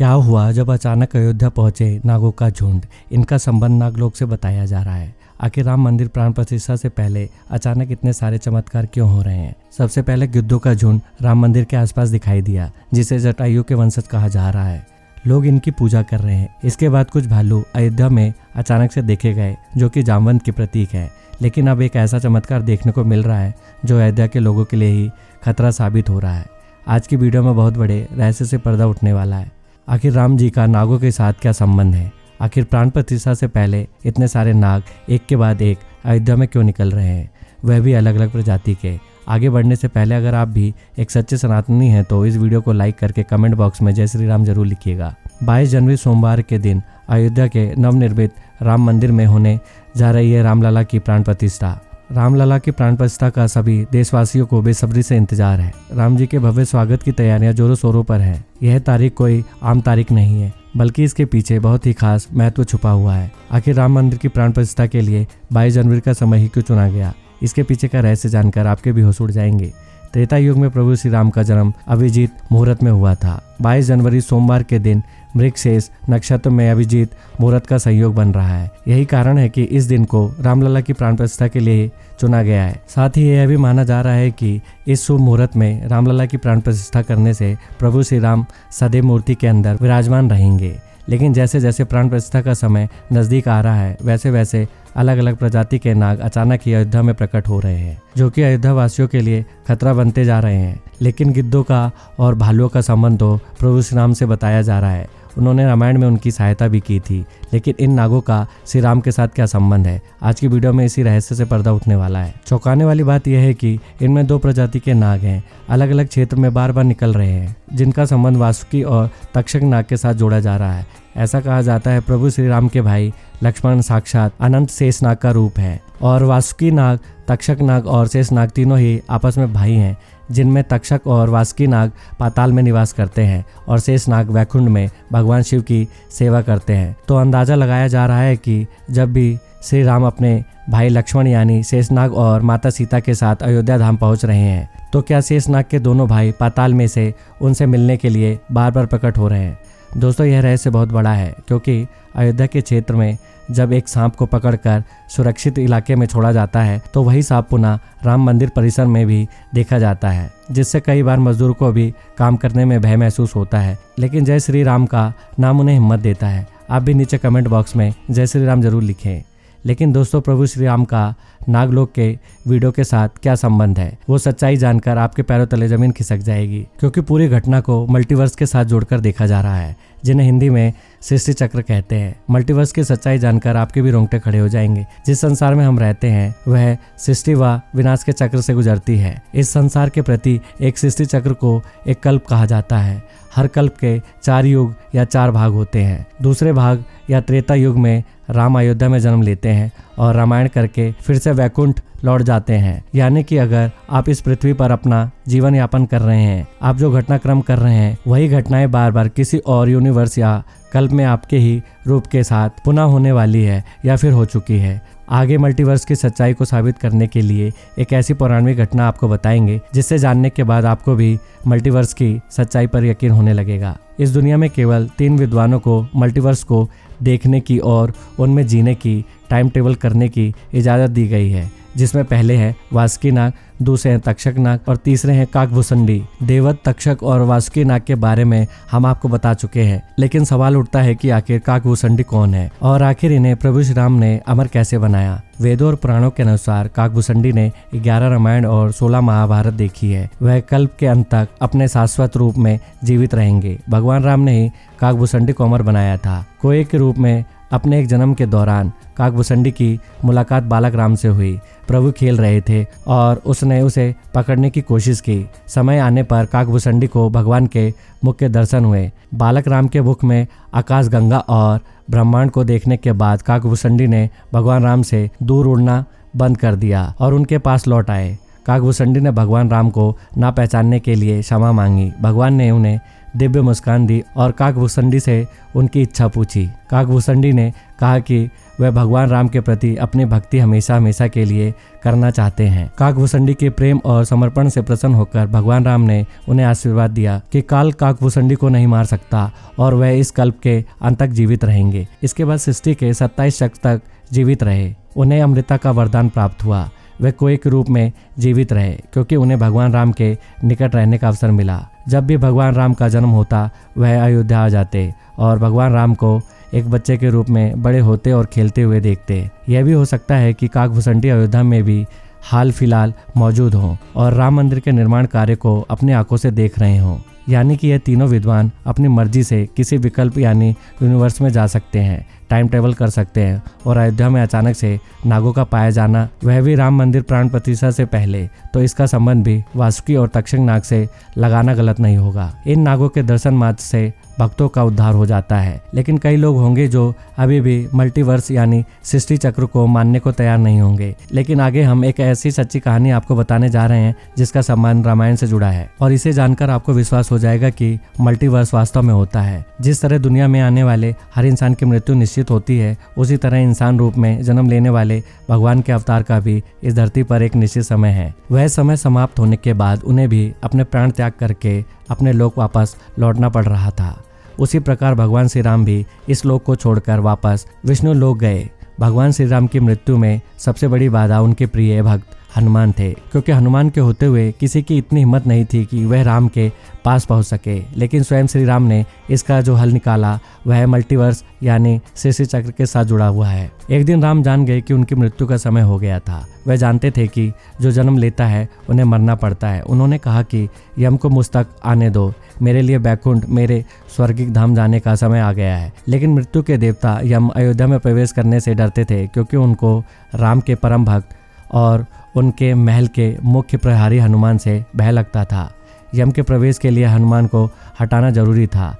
क्या हुआ जब अचानक अयोध्या पहुंचे नागों का झुंड। इनका संबंध नागलोक से बताया जा रहा है। आखिर राम मंदिर प्राण प्रतिष्ठा से पहले अचानक इतने सारे चमत्कार क्यों हो रहे हैं। सबसे पहले गिद्धों का झुंड राम मंदिर के आसपास दिखाई दिया, जिसे जटायु के वंशज कहा जा रहा है। लोग इनकी पूजा कर रहे हैं। इसके बाद कुछ भालू अयोध्या में अचानक से देखे गए, जो कि जामवंत की प्रतीक है। लेकिन अब एक ऐसा चमत्कार देखने को मिल रहा है जो अयोध्या के लोगों के लिए ही खतरा साबित हो रहा है। आज की वीडियो में बहुत बड़े रहस्य से पर्दा उठने वाला है। आखिर राम जी का नागों के साथ क्या संबंध है। आखिर प्राण प्रतिष्ठा से पहले इतने सारे नाग एक के बाद एक अयोध्या में क्यों निकल रहे हैं, वह भी अलग अलग प्रजाति के। आगे बढ़ने से पहले अगर आप भी एक सच्चे सनातनी हैं तो इस वीडियो को लाइक करके कमेंट बॉक्स में जय श्री राम जरूर लिखिएगा। 22 जनवरी सोमवार के दिन अयोध्या के नवनिर्मित राम मंदिर में होने जा रही है रामलला की प्राण प्रतिष्ठा। रामलला की प्राण प्रतिष्ठा का सभी देशवासियों को बेसब्री से इंतजार है। राम जी के भव्य स्वागत की तैयारियां जोरों शोरों पर है। यह तारीख कोई आम तारीख नहीं है, बल्कि इसके पीछे बहुत ही खास महत्व छुपा हुआ है। आखिर राम मंदिर की प्राण प्रतिष्ठा के लिए 22 जनवरी का समय ही क्यों चुना गया, इसके पीछे का रहस्य जानकर आपके भी होश उड़ जाएंगे। त्रेता युग में प्रभु श्री राम का जन्म अभिजीत मुहूर्त में हुआ था। 22 जनवरी सोमवार के दिन मृगशीर्ष नक्षत्र में अभिजीत मुहूर्त का संयोग बन रहा है। यही कारण है कि इस दिन को रामलला की प्राण प्रतिष्ठा के लिए चुना गया है। साथ ही यह भी माना जा रहा है कि इस शुभ मुहूर्त में रामलला की प्राण प्रतिष्ठा करने से प्रभु श्री राम सदैव मूर्ति के अंदर विराजमान रहेंगे। लेकिन जैसे जैसे प्राण प्रतिष्ठा का समय नजदीक आ रहा है, वैसे वैसे अलग अलग प्रजाति के नाग अचानक ही अयोध्या में प्रकट हो रहे हैं, जो कि अयोध्या वासियों के लिए खतरा बनते जा रहे हैं। लेकिन गिद्धों का और भालुओं का संबंध तो प्रभु श्री राम से बताया जा रहा है। उन्होंने रामायण में उनकी सहायता भी की थी। लेकिन इन नागों का श्री राम के साथ क्या संबंध है, आज की वीडियो में इसी रहस्य से पर्दा उठने वाला है। चौंकाने वाली बात यह है कि इनमें 2 प्रजाति के नाग हैं, अलग अलग क्षेत्र में बार बार निकल रहे हैं, जिनका संबंध वासुकी और तक्षक नाग के साथ जोड़ा जा रहा है। ऐसा कहा जाता है प्रभु श्री राम के भाई लक्ष्मण साक्षात अनंत शेष नाग का रूप है, और वासुकी नाग, तक्षक नाग और शेष नाग तीनों ही आपस में भाई हैं, जिनमें तक्षक और वासुकी नाग पाताल में निवास करते हैं और शेष नाग वैकुंठ में भगवान शिव की सेवा करते हैं। तो अंदाजा लगाया जा रहा है कि जब भी श्री राम अपने भाई लक्ष्मण यानी शेषनाग और माता सीता के साथ अयोध्या धाम पहुंच रहे हैं, तो क्या शेषनाग के दोनों भाई पाताल में से उनसे मिलने के लिए बार बार प्रकट हो रहे हैं। दोस्तों, यह रहस्य बहुत बड़ा है, क्योंकि अयोध्या के क्षेत्र में जब एक सांप को पकड़कर सुरक्षित इलाके में छोड़ा जाता है, तो वही सांप पुनः राम मंदिर परिसर में भी देखा जाता है, जिससे कई बार मजदूर को भी काम करने में भय महसूस होता है। लेकिन जय श्री राम का नाम उन्हें हिम्मत देता है। आप भी नीचे कमेंट बॉक्स में जय श्री राम जरूर लिखें। लेकिन दोस्तों, प्रभु श्री राम का नागलोक के वीडियो के साथ क्या संबंध है, वो सच्चाई जानकर आपके पैरों तले जमीन खिसक जाएगी, क्योंकि पूरी घटना को मल्टीवर्स के साथ जोड़कर देखा जा रहा है, जिन्हें हिंदी में सृष्टि चक्र कहते हैं। मल्टीवर्स की सच्चाई जानकर आपके भी रोंगटे खड़े हो जाएंगे। जिस संसार में हम रहते हैं वह सृष्टि व विनाश के चक्र से गुजरती है। इस संसार के प्रति एक सृष्टि चक्र को एक कल्प कहा जाता है। हर कल्प के 4 युग या 4 भाग होते हैं। दूसरे भाग या त्रेता युग में राम अयोध्या में जन्म लेते हैं और रामायण करके फिर से वैकुंठ लौट जाते हैं। यानी कि अगर आप इस पृथ्वी पर अपना जीवन यापन कर रहे हैं, आप जो घटनाक्रम कर रहे हैं, वही घटनाएं बार बार किसी और यूनिवर्स या कल्प में आपके ही रूप के साथ पुनः होने वाली है या फिर हो चुकी है। आगे मल्टीवर्स की सच्चाई को साबित करने के लिए एक ऐसी पौराणिक घटना आपको बताएंगे, जिससे जानने के बाद आपको भी मल्टीवर्स की सच्चाई पर यकीन होने लगेगा। इस दुनिया में केवल 3 विद्वानों को मल्टीवर्स को देखने की और उनमें जीने की टाइम टेबल करने की इजाज़त दी गई है, जिसमें पहले हैं वासुकी नाग, दूसरे हैं तक्षक नाग और तीसरे हैं काकभूषणी। देवत, तक्षक और वासुकी नाग के बारे में हम आपको बता चुके हैं, लेकिन सवाल उठता है कि आखिर काकभूषणी कौन है और आखिर इन्हें प्रभु श्री राम ने अमर कैसे बनाया। वेदों और पुराणों के अनुसार काकभूषणी ने 11 रामायण और 16 महाभारत देखी है। वह कल्प के अंत तक अपने शाश्वत रूप में जीवित रहेंगे। भगवान राम ने ही काकभूषणी को अमर बनाया था। कोए के रूप में अपने एक जन्म के दौरान काकभूषणी की मुलाकात बालक राम से हुई। प्रभु खेल रहे थे और उसने उसे पकड़ने की कोशिश की। समय आने पर काकभूषणी को भगवान के मुख के दर्शन हुए। बालक राम के मुख में आकाश गंगा और ब्रह्मांड को देखने के बाद काकभूषणी ने भगवान राम से दूर उड़ना बंद कर दिया और उनके पास लौट आए। काकभूषणी ने भगवान राम को ना पहचानने के लिए क्षमा मांगी। भगवान ने उन्हें दिव्य मुस्कान दी और काकभूषणी से उनकी इच्छा पूछी। काकभूषणी ने कहा कि वह भगवान राम के प्रति अपनी भक्ति हमेशा हमेशा के लिए करना चाहते हैं। काकभूषणी के प्रेम और समर्पण से प्रसन्न होकर भगवान राम ने उन्हें आशीर्वाद दिया कि काल काकभूषणी को नहीं मार सकता और वह इस कल्प के अंत तक जीवित रहेंगे। इसके बाद सृष्टि के 27 शख्स तक जीवित रहे। उन्हें अमृता का वरदान प्राप्त हुआ। वे कोई के रूप में जीवित रहे क्योंकि उन्हें भगवान राम के निकट रहने का अवसर मिला। जब भी भगवान राम का जन्म होता वह अयोध्या आ जाते और भगवान राम को एक बच्चे के रूप में बड़े होते और खेलते हुए देखते। यह भी हो सकता है कि काकभूषणी अयोध्या में भी हाल फिलहाल मौजूद हों और राम मंदिर के निर्माण कार्य को अपनी आंखों से देख रहे हों। यानी कि यह तीनों विद्वान अपनी मर्जी से किसी विकल्प यानी यूनिवर्स में जा सकते हैं, टाइम ट्रेवल कर सकते हैं और अयोध्या में अचानक से नागों का पाया जाना, वह भी राम मंदिर प्राण प्रतिष्ठा से पहले, तो इसका संबंध भी वासुकी और तक्षक नाग से लगाना गलत नहीं होगा। इन नागों के दर्शन मात्र से भक्तों का उद्धार हो जाता है। लेकिन कई लोग होंगे जो अभी भी मल्टीवर्स यानी सृष्टि चक्र को मानने को तैयार नहीं होंगे। लेकिन आगे हम एक ऐसी सच्ची कहानी आपको बताने जा रहे हैं जिसका संबंध रामायण से जुड़ा है और इसे जानकर आपको विश्वास हो जाएगा कि मल्टीवर्स वास्तव में होता है। जिस तरह दुनिया में आने वाले हर इंसान की मृत्यु निश्चित होती है, उसी तरह इंसान रूप में जन्म लेने वाले भगवान के अवतार का भी इस धरती पर एक निश्चित समय है। वह समय समाप्त होने के बाद उन्हें भी अपने प्राण त्याग करके अपने लोक वापस लौटना पड़ रहा था। उसी प्रकार भगवान श्री राम भी इस लोक को छोड़कर वापस विष्णु लोक गए। भगवान श्री राम की मृत्यु में सबसे बड़ी बाधा उनके प्रिय भक्त हनुमान थे, क्योंकि हनुमान के होते हुए किसी की इतनी हिम्मत नहीं थी कि वह राम के पास पहुंच सके। लेकिन स्वयं श्री राम ने इसका जो हल निकाला वह मल्टीवर्स यानी सृष्टि चक्र के साथ जुड़ा हुआ है। एक दिन राम जान गए कि उनकी मृत्यु का समय हो गया था। वह जानते थे कि जो जन्म लेता है उन्हें मरना पड़ता है। उन्होंने कहा कि यम को मुझ तक आने दो, मेरे लिए बैकुंठ मेरे स्वर्गिक धाम जाने का समय आ गया है। लेकिन मृत्यु के देवता यम अयोध्या में प्रवेश करने से डरते थे, क्योंकि उनको राम के परम भक्त और उनके महल के मुख्य प्रहरी हनुमान से भय लगता था। यम के प्रवेश के लिए हनुमान को हटाना जरूरी था,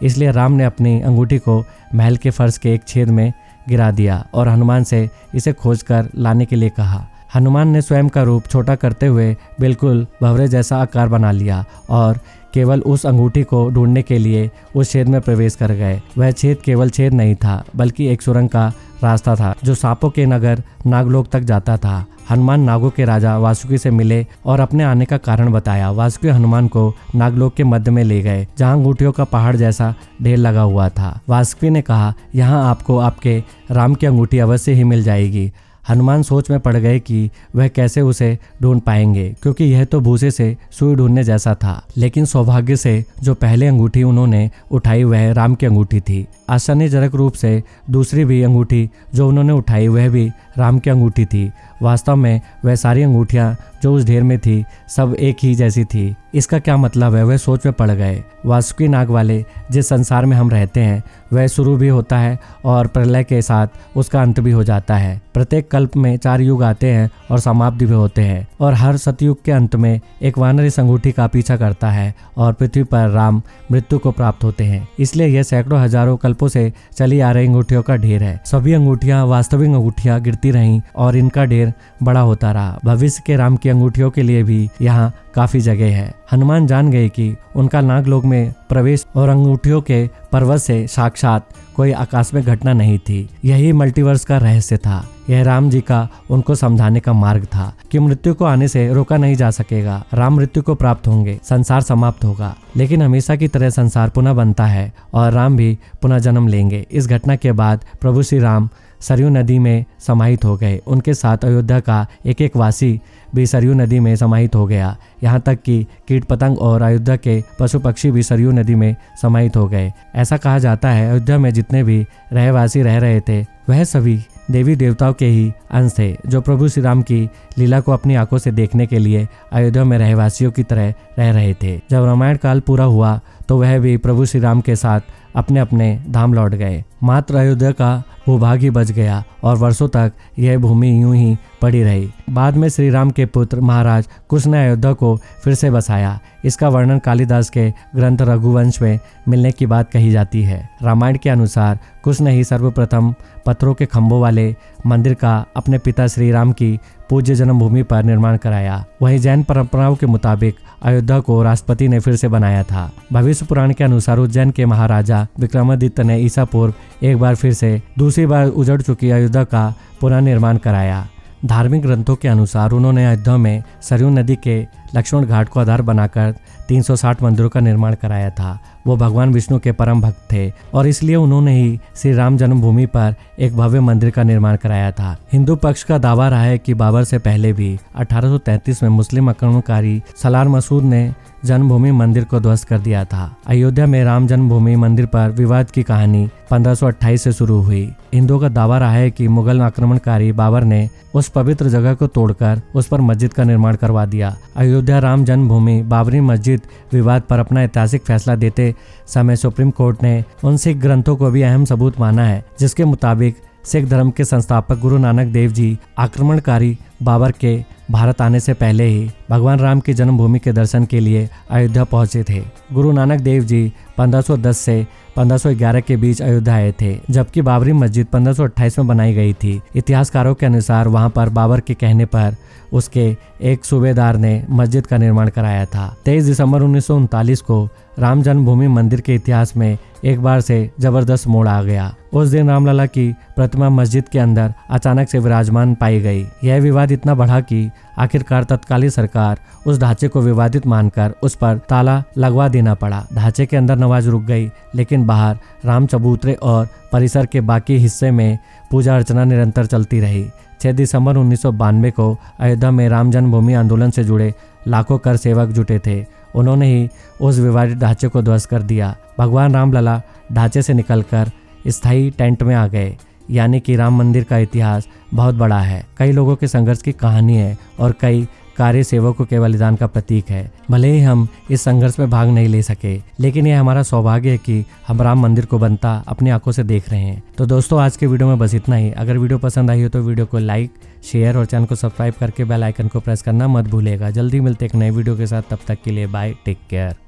इसलिए राम ने अपनी अंगूठी को महल के फर्श के एक छेद में गिरा दिया और हनुमान से इसे खोजकर लाने के लिए कहा। हनुमान ने स्वयं का रूप छोटा करते हुए बिल्कुल भंवरे जैसा आकार बना लिया और केवल उस अंगूठी को ढूंढने के लिए उस छेद में प्रवेश कर गए। वह छेद केवल छेद नहीं था, बल्कि एक सुरंग का रास्ता था जो सांपों के नगर नागलोक तक जाता था। हनुमान नागों के राजा वासुकी से मिले और अपने आने का कारण बताया। वासुकी हनुमान को नागलोक के मध्य में ले गए, जहां अंगूठियों का पहाड़ जैसा ढेर लगा हुआ था। वासुकी ने कहा, यहाँ आपको आपके राम की अंगूठी अवश्य ही मिल जाएगी। हनुमान सोच में पड़ गए कि वह कैसे उसे ढूंढ पाएंगे, क्योंकि यह तो भूसे से सुई ढूंढने जैसा था। लेकिन सौभाग्य से जो पहले अंगूठी उन्होंने उठाई वह राम की अंगूठी थी। आश्चर्यजनक रूप से दूसरी भी अंगूठी जो उन्होंने उठाई वह भी राम की अंगूठी थी। वास्तव में वह सारी अंगूठियां जो उस ढेर में थी सब एक ही जैसी थी। इसका क्या मतलब है? वह सोच में पड़ गए। वासुकी नाग वाले जिस संसार में हम रहते हैं वह शुरू भी होता है और प्रलय के साथ उसका अंत भी हो जाता है। प्रत्येक कल्प में 4 युग आते हैं और समाप्ति भी होते हैं, और हर सतयुग के अंत में एक वानर इस अंगूठी का पीछा करता है और पृथ्वी पर राम मृत्यु को प्राप्त होते हैं। इसलिए यह सैकड़ों हजारों कल्पों से चली आ रही अंगूठियों का ढेर है। सभी अंगूठियां वास्तविक अंगूठियां गिरती रहीं और इनका ढेर बड़ा होता रहा। भविष्य के राम की अंगूठियों के लिए भी यहाँ काफी जगह है। हनुमान जान गए कि उनका नागलोक में प्रवेश और अंगूठियों के पर्वत से साक्षात कोई आकस्मिक घटना नहीं थी। यही मल्टीवर्स का रहस्य था। यह राम जी का उनको समझाने का मार्ग था कि मृत्यु को आने से रोका नहीं जा सकेगा। राम मृत्यु को प्राप्त होंगे, संसार समाप्त होगा, लेकिन हमेशा की तरह संसार पुनः बनता है और राम भी पुनः जन्म लेंगे। इस घटना के बाद प्रभु श्री राम सरयू नदी में समाहित हो गए। उनके साथ अयोध्या का एक एक वासी भी सरयू नदी में समाहित हो गया। यहाँ तक कि कीट पतंग और अयोध्या के पशु पक्षी भी सरयू नदी में समाहित हो गए। ऐसा कहा जाता है अयोध्या में जितने भी रहवासी रह रहे थे वह सभी देवी देवताओं के ही अंश थे, जो प्रभु श्री राम की लीला को अपनी आंखों से देखने के लिए अयोध्या में रहवासियों की तरह रह रहे थे। जब रामायण काल पूरा हुआ तो वह भी प्रभु श्री राम के साथ अपने अपने धाम लौट गए। मात्र अयोध्या का भूभाग ही बच गया और वर्षों तक यह भूमि यूं ही पड़ी रही। बाद में श्री राम के पुत्र महाराज कुश ने अयोध्या को फिर से बसाया। इसका वर्णन कालिदास के ग्रंथ रघुवंश में मिलने की बात कही जाती है। रामायण के अनुसार कुश ने ही सर्वप्रथम पत्थरों के खंभों वाले मंदिर का अपने पिता श्री राम की पूज्य जन्मभूमि पर निर्माण कराया। वहीं जैन परंपराओं के मुताबिक अयोध्या को राष्ट्रपति ने फिर से बनाया था। भविष्य पुराण के अनुसार उज्जैन के महाराजा विक्रमादित्य ने ईसा पूर्व एक बार फिर से दूसरी बार उजड़ चुकी अयोध्या का पुनर्निर्माण कराया। धार्मिक ग्रंथों के अनुसार उन्होंने अयोध्या में सरयू नदी के लक्ष्मण घाट को आधार बनाकर 360 मंदिरों का निर्माण कराया था। वो भगवान विष्णु के परम भक्त थे और इसलिए उन्होंने ही श्री राम जन्मभूमि पर एक भव्य मंदिर का निर्माण कराया था। हिंदू पक्ष का दावा रहा है कि बाबर से पहले भी 1833 में मुस्लिम आक्रमणकारी सलार मसूद ने जन्मभूमि मंदिर को ध्वस्त कर दिया था। अयोध्या में राम जन्मभूमि मंदिर पर विवाद की कहानी 1528 से शुरू हुई। हिंदुओं का दावा रहा है कि मुगल आक्रमणकारी बाबर ने उस पवित्र जगह को तोड़कर उस पर मस्जिद का निर्माण करवा दिया। अयोध्या राम जन्मभूमि बाबरी मस्जिद विवाद पर अपना ऐतिहासिक फैसला देते समय सुप्रीम कोर्ट ने उन सिख ग्रंथों को भी अहम सबूत माना है, जिसके मुताबिक सिख धर्म के संस्थापक गुरु नानक देव जी आक्रमणकारी बाबर के भारत आने से पहले ही भगवान राम की जन्मभूमि के दर्शन के लिए अयोध्या पहुंचे थे। गुरु नानक देव जी 1510 से 1511 के बीच अयोध्या आए थे, जबकि बाबरी मस्जिद 1528 में बनाई गई थी। इतिहासकारों के अनुसार वहां पर बाबर के कहने पर उसके एक सूबेदार ने मस्जिद का निर्माण कराया था। 23 दिसंबर 1939 को राम जन्मभूमि मंदिर के इतिहास में एक बार से जबरदस्त मोड़ आ गया। उस दिन रामलला की प्रतिमा मस्जिद के अंदर अचानक से विराजमान पाई गई। यह विवाद इतना बढ़ा कि आखिरकार तत्कालीन सरकार उस ढांचे को विवादित मानकर उस पर ताला लगवा देना पड़ा। ढांचे के अंदर नमाज रुक गई, लेकिन बाहर राम चबूतरे और परिसर के बाकी हिस्से में पूजा अर्चना निरंतर चलती रही। 6 दिसंबर 1992 को अयोध्या में राम जन्मभूमि आंदोलन से जुड़े लाखों कर सेवक जुटे थे। उन्होंने ही उस विवादित ढांचे को ध्वस्त कर दिया। भगवान रामलला ढांचे से निकलकर स्थायी टेंट में आ गए। यानी कि राम मंदिर का इतिहास बहुत बड़ा है, कई लोगों के संघर्ष की कहानी है और कई कार्य सेवकों के बलिदान का प्रतीक है। भले ही हम इस संघर्ष में भाग नहीं ले सके, लेकिन यह हमारा सौभाग्य है कि हम राम मंदिर को बनता अपनी आंखों से देख रहे हैं। तो दोस्तों, आज के वीडियो में बस इतना ही। अगर वीडियो पसंद आई हो तो वीडियो को लाइक, शेयर और चैनल को सब्सक्राइब करके बेल आइकन को प्रेस करना मत भूलिएगा। जल्दी मिलते एक नए वीडियो के साथ, तब तक के लिए बाय, टेक केयर।